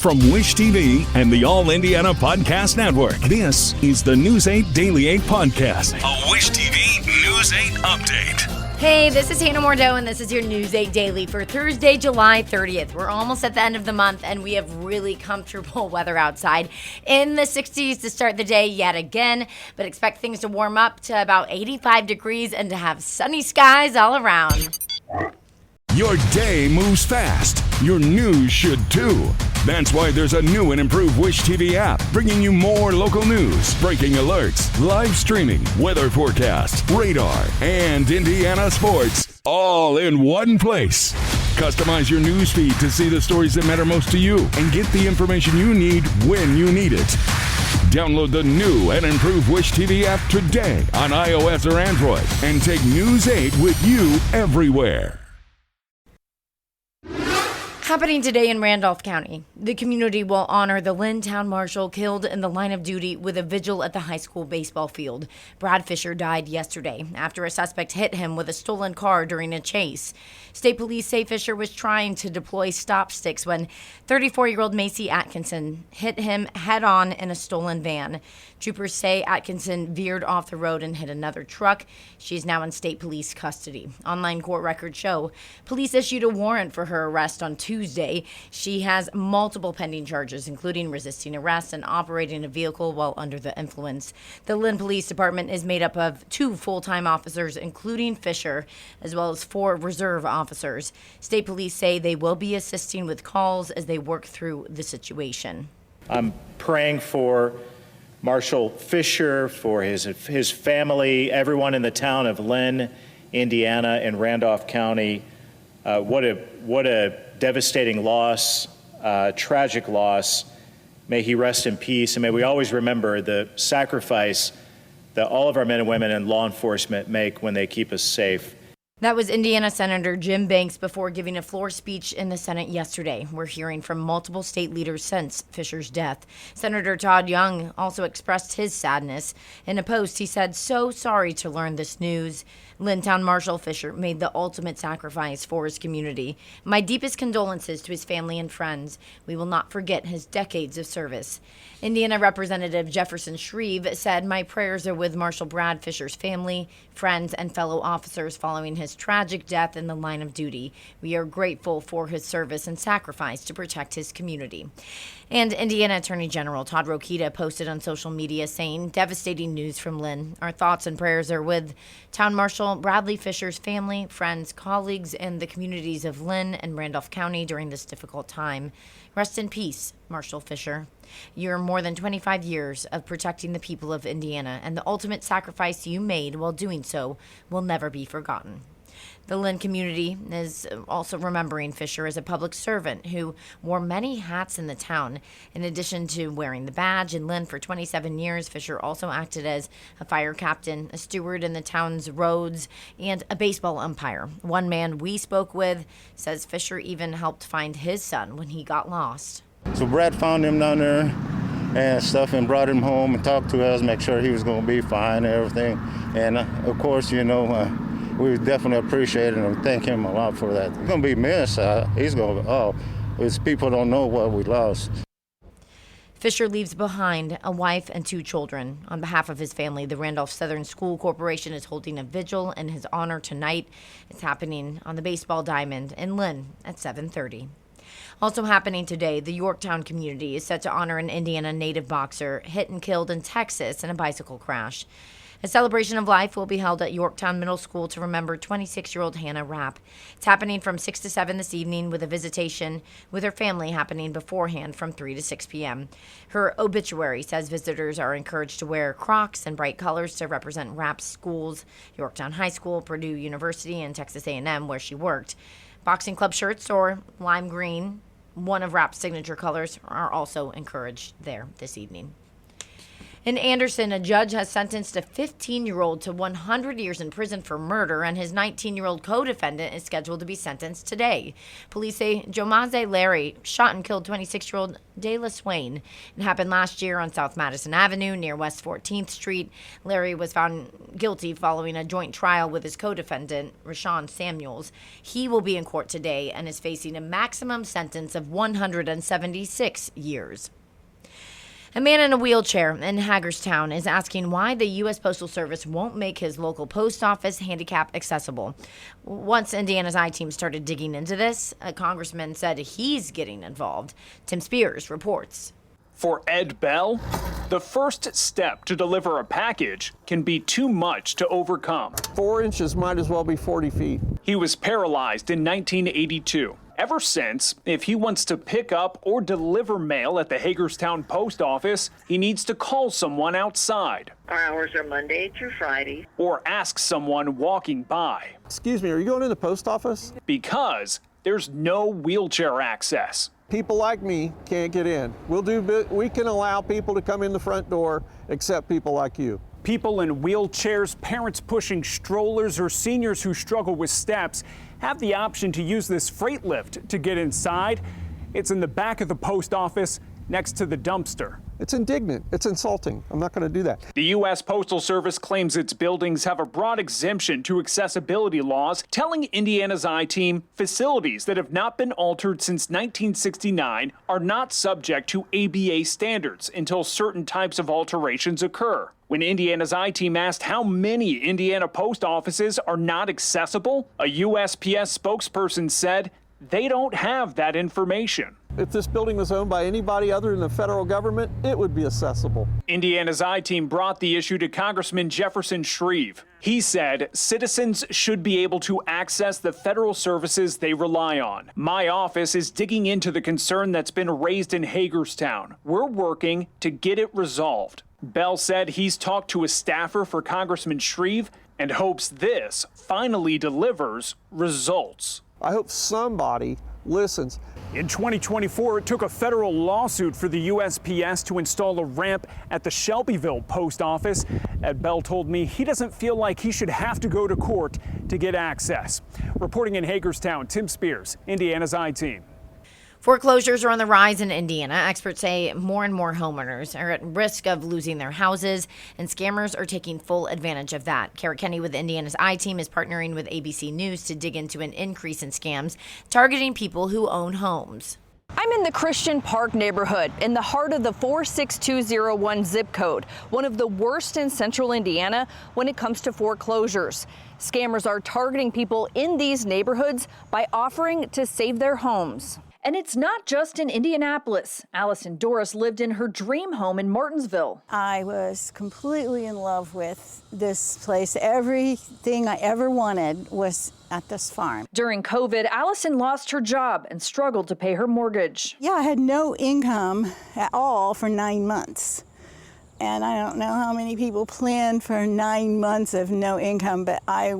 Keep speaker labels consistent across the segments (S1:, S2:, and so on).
S1: From Wish TV and the All Indiana Podcast Network, this is the News 8 Daily 8 Podcast, a Wish TV News 8 update.
S2: Hey, this is Hannah Mordeau, and this is your News 8 Daily for Thursday, July 30th. We're almost at the end of the month, and we have really comfortable weather outside. In the 60s to start the day yet again, but expect things to warm up to about 85 degrees and to have sunny skies all around.
S1: Your day moves fast. Your news should too. That's why there's a new and improved Wish TV app, bringing you more local news, breaking alerts, live streaming, weather forecast, radar, and Indiana sports, all in one place. Customize your news feed to see the stories that matter most to you and get the information you need when you need it. Download the new and improved Wish TV app today on iOS or Android and take News 8 with you everywhere.
S2: Happening today in Randolph County, the community will honor the Lynn Town Marshal killed in the line of duty with a vigil at the high school baseball field. Brad Fisher died yesterday after a suspect hit him with a stolen car during a chase. State police say Fisher was trying to deploy stop sticks when 34-year-old Macy Atkinson hit him head-on in a stolen van. Troopers say Atkinson veered off the road and hit another truck. She's now in state police custody. Online court records show police issued a warrant for her arrest on Tuesday. She has multiple pending charges, including resisting arrest and operating a vehicle while under the influence. The Lynn Police Department is made up of 2 full-time officers, including Fisher, as well as 4 reserve officers. State police say they will be assisting with calls as they work through the situation.
S3: I'm praying for Marshal Fisher, for his family, everyone in the town of Lynn, Indiana, and Randolph County. What a devastating loss, tragic loss. May he rest in peace, and may we always remember the sacrifice that all of our men and women in law enforcement make when they keep us safe.
S2: That was Indiana Senator Jim Banks before giving a floor speech in the Senate yesterday. We're hearing from multiple state leaders since Fisher's death. Senator Todd Young also expressed his sadness. In a post, he said, "So sorry to learn this news. Lynn Town Marshal Fisher made the ultimate sacrifice for his community. My deepest condolences to his family and friends. We will not forget his decades of service." Indiana Representative Jefferson Shreve said, "My prayers are with Marshal Brad Fisher's family, friends, and fellow officers following his tragic death in the line of duty. We are grateful for his service and sacrifice to protect his community." And Indiana Attorney General Todd Rokita posted on social media saying, "Devastating news from Lynn. Our thoughts and prayers are with Town Marshal Bradley Fisher's family, friends, colleagues, and the communities of Lynn and Randolph County during this difficult time. Rest in peace, Marshal Fisher. Your more than 25 years of protecting the people of Indiana and the ultimate sacrifice you made while doing so will never be forgotten." The Lynn community is also remembering Fisher as a public servant who wore many hats in the town. In addition to wearing the badge in Lynn for 27 years, Fisher also acted as a fire captain, a steward in the town's roads, and a baseball umpire. One man we spoke with says Fisher even helped find his son when he got lost.
S4: So Brad found him down there and stuff and brought him home and talked to us, make sure he was going to be fine and everything. And of course, we definitely appreciate it and thank him a lot for that. He's going to be missed. His people don't know what we lost.
S2: Fisher leaves behind a wife and 2 children. On behalf of his family, the Randolph Southern School Corporation is holding a vigil in his honor tonight. It's happening on the baseball diamond in Lynn at 7:30. Also happening today, the Yorktown community is set to honor an Indiana native boxer hit and killed in Texas in a bicycle crash. A celebration of life will be held at Yorktown Middle School to remember 26-year-old Hannah Rapp. It's happening from 6 to 7 this evening, with a visitation with her family happening beforehand from 3 to 6 p.m. Her obituary says visitors are encouraged to wear Crocs and bright colors to represent Rapp's schools, Yorktown High School, Purdue University, and Texas A&M, where she worked. Boxing club shirts or lime green, one of Rapp's signature colors, are also encouraged there this evening. In Anderson, a judge has sentenced a 15-year-old to 100 years in prison for murder, and his 19-year-old co-defendant is scheduled to be sentenced today. Police say Jomaze Larry shot and killed 26-year-old Dayla Swain. It happened last year on South Madison Avenue near West 14th Street. Larry was found guilty following a joint trial with his co-defendant, Rashawn Samuels. He will be in court today and is facing a maximum sentence of 176 years. A man in a wheelchair in Hagerstown is asking why the U.S. Postal Service won't make his local post office handicap accessible. Once Indiana's I-Team started digging into this, a congressman said he's getting involved. Tim Spears reports.
S5: For Ed Bell, the first step to deliver a package can be too much to overcome.
S6: 4 inches might as well be 40 feet.
S5: He was paralyzed in 1982. Ever since, if he wants to pick up or deliver mail at the Hagerstown post office, he needs to call someone outside.
S7: Our hours are Monday through Friday.
S5: Or ask someone walking by.
S6: Excuse me, are you going to the post office?
S5: Because there's no wheelchair access.
S6: People like me can't get in. We can allow people to come in the front door, except people like you.
S5: People in wheelchairs, parents pushing strollers, or seniors who struggle with steps have the option to use this freight lift to get inside. It's in the back of the post office next to the dumpster.
S6: It's indignant. It's insulting. I'm not going to do that.
S5: The U.S. Postal Service claims its buildings have a broad exemption to accessibility laws, telling Indiana's I-Team facilities that have not been altered since 1969 are not subject to ABA standards until certain types of alterations occur. When Indiana's I-Team asked how many Indiana post offices are not accessible, a USPS spokesperson said they don't have that information.
S6: If this building was owned by anybody other than the federal government, it would be accessible.
S5: Indiana's I-Team brought the issue to Congressman Jefferson Shreve. He said citizens should be able to access the federal services they rely on. My office is digging into the concern that's been raised in Hagerstown. We're working to get it resolved. Bell said he's talked to a staffer for Congressman Shreve and hopes this finally delivers results.
S6: I hope somebody listens.
S5: In 2024, it took a federal lawsuit for the USPS to install a ramp at the Shelbyville post office. Ed Bell told me he doesn't feel like he should have to go to court to get access. Reporting in Hagerstown, Tim Spears, Indiana's I-Team.
S2: Foreclosures are on the rise in Indiana. Experts say more and more homeowners are at risk of losing their houses, and scammers are taking full advantage of that. Kara Kenny with Indiana's I-Team is partnering with ABC News to dig into an increase in scams targeting people who own homes.
S8: I'm in the Christian Park neighborhood in the heart of the 46201 zip code, one of the worst in central Indiana when it comes to foreclosures. Scammers are targeting people in these neighborhoods by offering to save their homes. And it's not just in Indianapolis. Allison Doris lived in her dream home in Martinsville.
S9: I was completely in love with this place. Everything I ever wanted was at this farm.
S8: During COVID, Allison lost her job and struggled to pay her mortgage.
S9: Yeah, I had no income at all for 9 months. And I don't know how many people plan for 9 months of no income, but I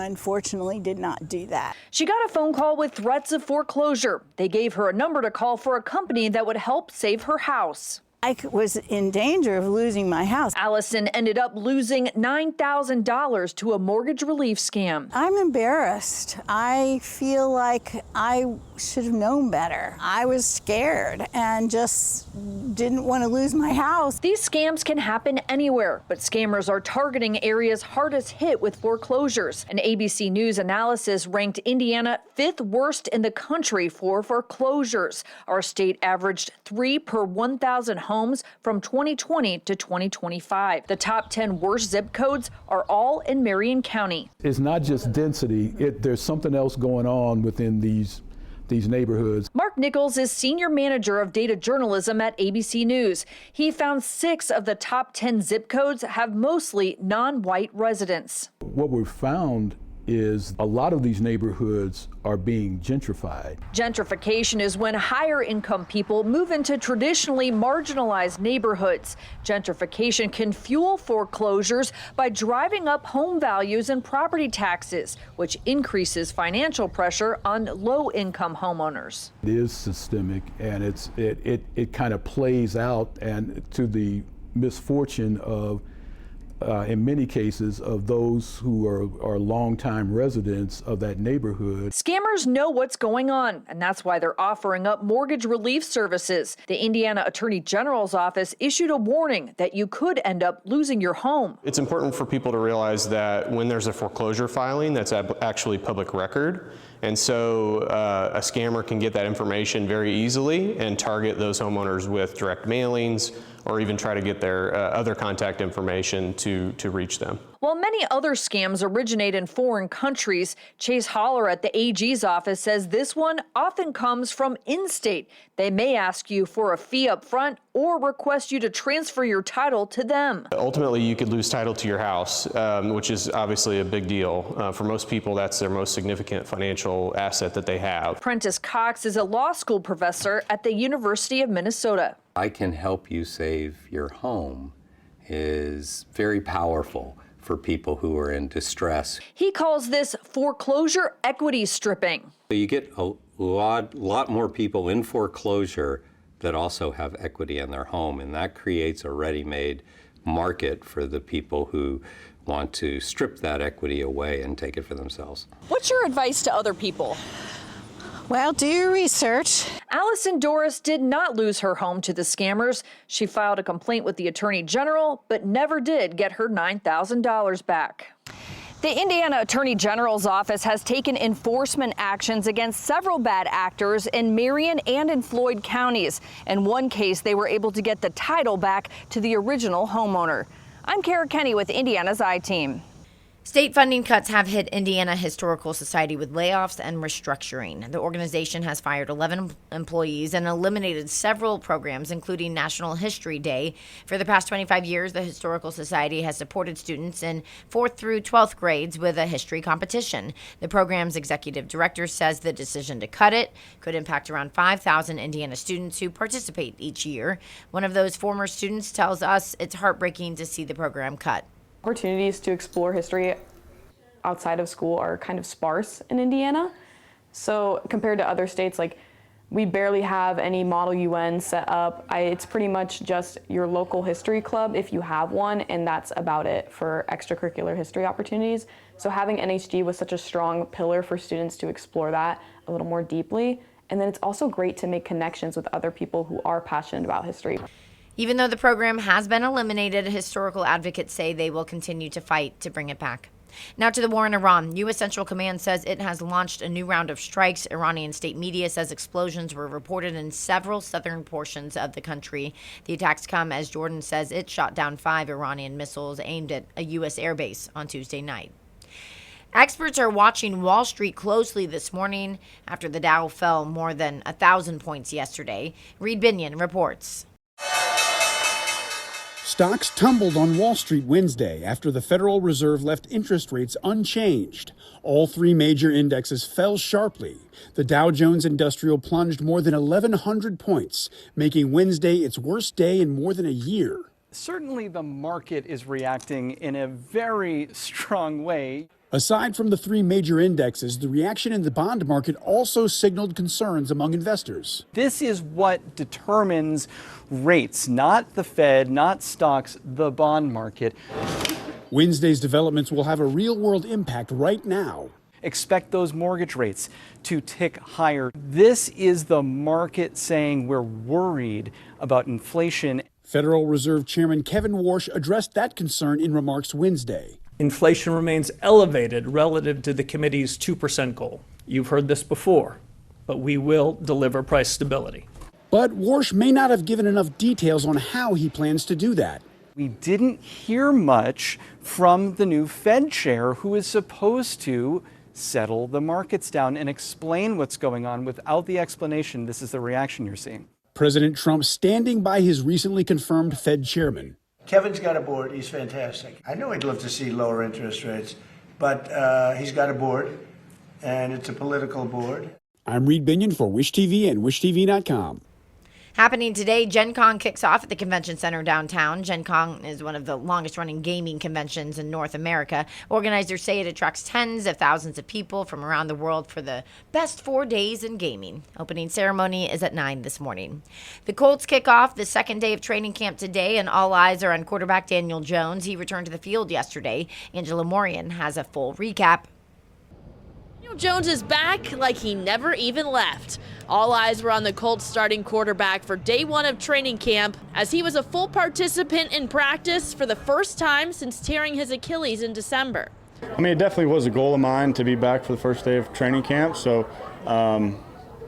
S9: unfortunately did not do that.
S8: She got a phone call with threats of foreclosure. They gave her a number to call for a company that would help save her house.
S9: I was in danger of losing my house.
S8: Allison ended up losing $9,000 to a mortgage relief scam.
S9: I'm embarrassed. I feel like I should have known better. I was scared and just didn't want to lose my house.
S8: These scams can happen anywhere, but scammers are targeting areas hardest hit with foreclosures. An ABC News analysis ranked Indiana 5th worst in the country for foreclosures. Our state averaged 3 per 1,000 homes from 2020 to 2025. The top 10 worst zip codes are all in Marion County.
S10: It's not just density, there's something else going on within these neighborhoods.
S8: Mark Nichols is senior manager of data journalism at ABC News. He found 6 of the top 10 zip codes have mostly non-white residents.
S10: What we've found is a lot of these neighborhoods are being gentrified.
S8: Gentrification is when higher income people move into traditionally marginalized neighborhoods. Gentrification can fuel foreclosures by driving up home values and property taxes, which increases financial pressure on low income homeowners.
S10: It is systemic, and it kind of plays out and to the misfortune of, in many cases, of those who are longtime residents of that neighborhood.
S8: Scammers know what's going on, and that's why they're offering up mortgage relief services. The Indiana Attorney General's office issued a warning that you could end up losing your home.
S11: It's important for people to realize that when there's a foreclosure filing, that's actually public record. And so a scammer can get that information very easily and target those homeowners with direct mailings or even try to get their other contact information to reach them.
S8: While many other scams originate in foreign countries, Chase Holler at the AG's office says this one often comes from in-state. They may ask you for a fee up front or request you to transfer your title to them.
S11: Ultimately, you could lose title to your house, which is obviously a big deal. For most people, that's their most significant financial asset that they have.
S8: Prentice Cox is a law school professor at the University of Minnesota.
S12: I can help you save your home is very powerful for people who are in distress.
S8: He calls this foreclosure equity stripping.
S12: You get a lot more people in foreclosure that also have equity in their home, and that creates a ready-made market for the people who want to strip that equity away and take it for themselves.
S8: What's your advice to other people?
S9: Well, do your research.
S8: Allison Doris did not lose her home to the scammers. She filed a complaint with the Attorney General, but never did get her $9,000 back. The Indiana Attorney General's office has taken enforcement actions against several bad actors in Marion and in Floyd counties. In one case, they were able to get the title back to the original homeowner. I'm Kara Kenny with Indiana's I-Team.
S2: State funding cuts have hit Indiana Historical Society with layoffs and restructuring. The organization has fired 11 employees and eliminated several programs, including National History Day. For the past 25 years, the Historical Society has supported students in 4th through 12th grades with a history competition. The program's executive director says the decision to cut it could impact around 5,000 Indiana students who participate each year. One of those former students tells us it's heartbreaking to see the program cut.
S13: Opportunities to explore history outside of school are kind of sparse in Indiana. So compared to other states, like we barely have any Model UN set up. It's pretty much just your local history club if you have one, and that's about it for extracurricular history opportunities. So having NHG was such a strong pillar for students to explore that a little more deeply. And then it's also great to make connections with other people who are passionate about history.
S2: Even though the program has been eliminated, historical advocates say they will continue to fight to bring it back. Now to the war in Iran. U.S. Central Command says it has launched a new round of strikes. Iranian state media says explosions were reported in several southern portions of the country. The attacks come as Jordan says it shot down 5 Iranian missiles aimed at a U.S. airbase on Tuesday night. Experts are watching Wall Street closely this morning after the Dow fell more than 1,000 points yesterday. Reed Binion reports.
S14: Stocks tumbled on Wall Street Wednesday after the Federal Reserve left interest rates unchanged. All 3 major indexes fell sharply. The Dow Jones Industrial plunged more than 1,100 points, making Wednesday its worst day in more than a year.
S15: Certainly the market is reacting in a very strong way.
S14: Aside from the 3 major indexes, the reaction in the bond market also signaled concerns among investors.
S15: This is what determines rates, not the Fed, not stocks, the bond market.
S14: Wednesday's developments will have a real-world impact right now.
S15: Expect those mortgage rates to tick higher. This is the market saying we're worried about inflation.
S14: Federal Reserve Chairman Kevin Warsh addressed that concern in remarks Wednesday.
S16: Inflation remains elevated relative to the committee's 2% goal. You've heard this before, but we will deliver price stability.
S14: But Warsh may not have given enough details on how he plans to do that.
S15: We didn't hear much from the new Fed chair, who is supposed to settle the markets down and explain what's going on. Without the explanation, this is the reaction you're seeing.
S14: President Trump standing by his recently confirmed Fed chairman.
S17: Kevin's got a board. He's fantastic. I know he'd love to see lower interest rates, but he's got a board, and it's a political board.
S14: I'm Reed Binion for Wish TV and WishTV.com.
S2: Happening today, Gen Con kicks off at the Convention Center downtown. Gen Con is one of the longest-running gaming conventions in North America. Organizers say it attracts tens of thousands of people from around the world for the best 4 days in gaming. Opening ceremony is at 9 this morning. The Colts kick off the second day of training camp today, and all eyes are on quarterback Daniel Jones. He returned to the field yesterday. Angela Morian has a full recap.
S18: Daniel Jones is back like he never even left. All eyes were on the Colts starting quarterback for day one of training camp, as he was a full participant in practice for the first time since tearing his Achilles in December.
S19: I mean, it definitely was a goal of mine to be back for the first day of training camp. So,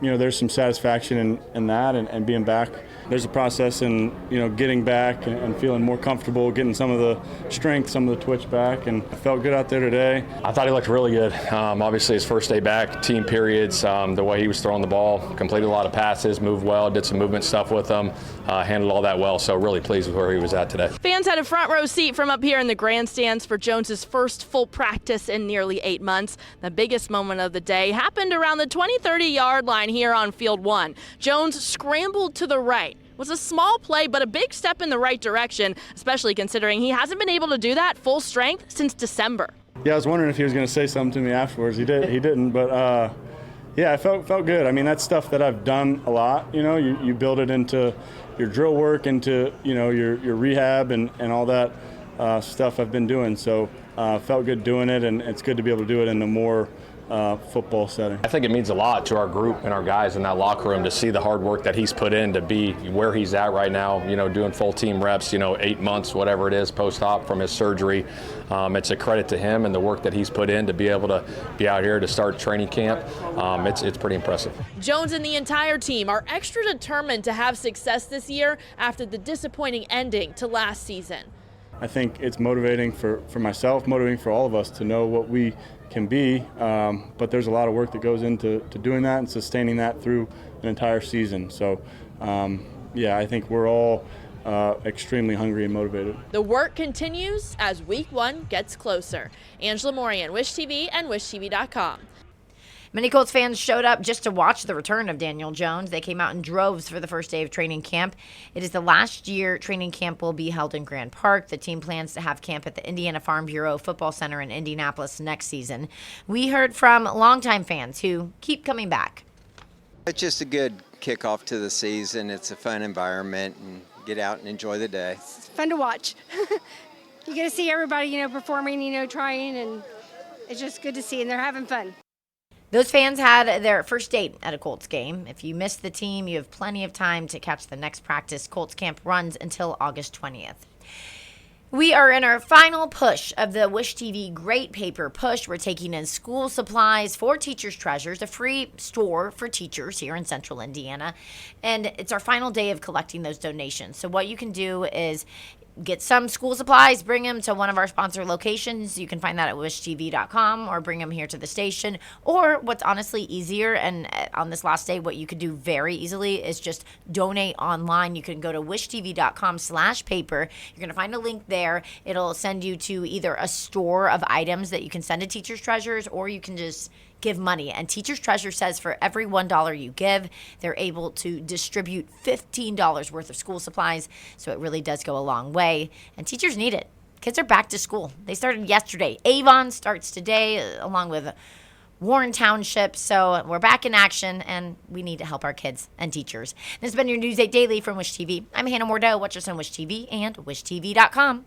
S19: there's some satisfaction in that and being back. There's a process in, getting back and feeling more comfortable, getting some of the strength, some of the twitch back, and I felt good out there today.
S20: I thought he looked really good. Obviously, his first day back, team periods, the way he was throwing the ball, completed a lot of passes, moved well, did some movement stuff with them, handled all that well, so really pleased with where he was at today.
S18: Fans had a front row seat from up here in the grandstands for Jones's first full practice in nearly 8 months. The biggest moment of the day happened around the 20-30 yard line here on Field 1. Jones scrambled to the right. It was a small play, but a big step in the right direction, especially considering he hasn't been able to do that full strength since December.
S19: Yeah, I was wondering if he was going to say something to me afterwards. He didn't, but yeah, I felt good. I mean, that's stuff that I've done a lot. You build it into your drill work, into your rehab and all that stuff I've been doing. So felt good doing it, and it's good to be able to do it in a more football setting.
S20: I think it means a lot to our group and our guys in that locker room to see the hard work that he's put in to be where he's at right now, doing full team reps, 8 months, whatever it is, post-op from his surgery. It's a credit to him and the work that he's put in to be able to be out here to start training camp. It's pretty impressive.
S18: Jones and the entire team are extra determined to have success this year after the disappointing ending to last season.
S19: I think it's motivating for myself, motivating for all of us to know what we can be, but there's a lot of work that goes into doing that and sustaining that through an entire season. So, I think we're all extremely hungry and motivated.
S18: The work continues as week 1 gets closer. Angela Morian, Wish TV and WishTV.com.
S2: Many Colts fans showed up just to watch the return of Daniel Jones. They came out in droves for the first day of training camp. It is the last year training camp will be held in Grand Park. The team plans to have camp at the Indiana Farm Bureau Football Center in Indianapolis next season. We heard from longtime fans who keep coming back.
S21: It's just a good kickoff to the season. It's a fun environment, and get out and enjoy the day.
S22: It's fun to watch. You get to see everybody, performing, trying, and it's just good to see, and they're having fun.
S2: Those fans had their first date at a Colts game. If you missed the team, you have plenty of time to catch the next practice. Colts Camp runs until August 20th. We are in our final push of the Wish TV GR8 Paper Push. We're taking in school supplies for Teachers' Treasures, a free store for teachers here in central Indiana. And it's our final day of collecting those donations. So what you can do is get some school supplies, bring them to one of our sponsor locations. You can find that at wishtv.com, or bring them here to the station. Or what's honestly easier, and on this last day, what you could do very easily is just donate online. You can go to wishtv.com/paper. You're going to find a link there. It'll send you to either a store of items that you can send to Teachers' Treasures, or you can just give money. And Teachers' Treasure says for every $1 you give, they're able to distribute $15 worth of school supplies. So it really does go a long way. And teachers need it. Kids are back to school. They started yesterday. Avon starts today, along with Warren Township. So we're back in action, and we need to help our kids and teachers. This has been your News 8 Daily from Wish TV. I'm Hannah Mordeau. Watch us on Wish TV and wishtv.com.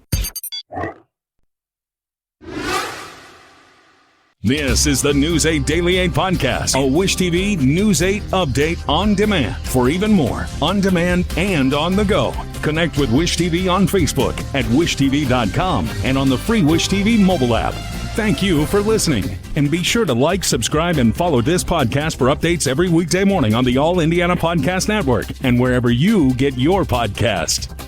S1: This is the News 8 Daily 8 podcast, a Wish TV News 8 update on demand. For even more, on demand and on the go. Connect with Wish TV on Facebook at wishtv.com and on the free Wish TV mobile app. Thank you for listening. And be sure to like, subscribe, and follow this podcast for updates every weekday morning on the All Indiana Podcast Network and wherever you get your podcast.